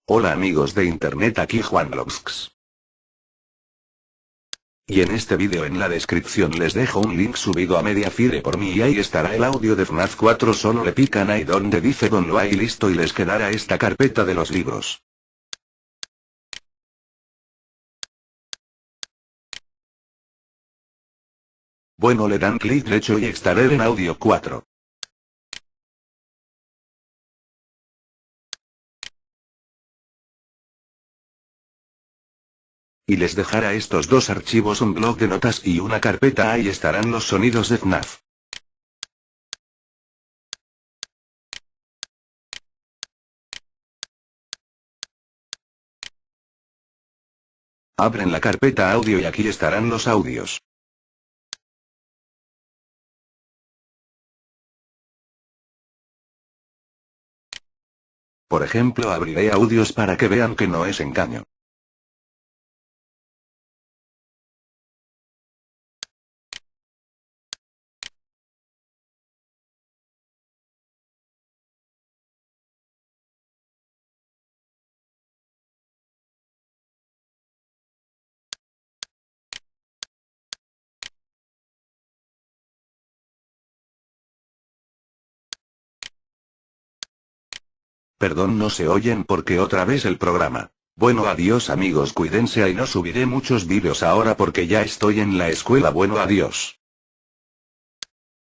Hola amigos de internet, aquí Juanlox. Y en este vídeo en la descripción les dejo un link subido a Mediafire por mí y ahí estará el audio de FNAF 4, solo le pican ahí donde dice download y listo y les quedará esta carpeta de los libros. Bueno, le dan clic derecho y estaré en audio 4. Y les dejará estos dos archivos, un blog de notas y una carpeta, ahí estarán los sonidos de FNAF. Abren la carpeta audio y aquí estarán los audios. Por ejemplo, abriré audios para que vean que no es engaño. Perdón, no se oyen porque otra vez el programa. Bueno, adiós amigos, cuídense y no subiré muchos vídeos ahora porque ya estoy en la escuela. Bueno, adiós.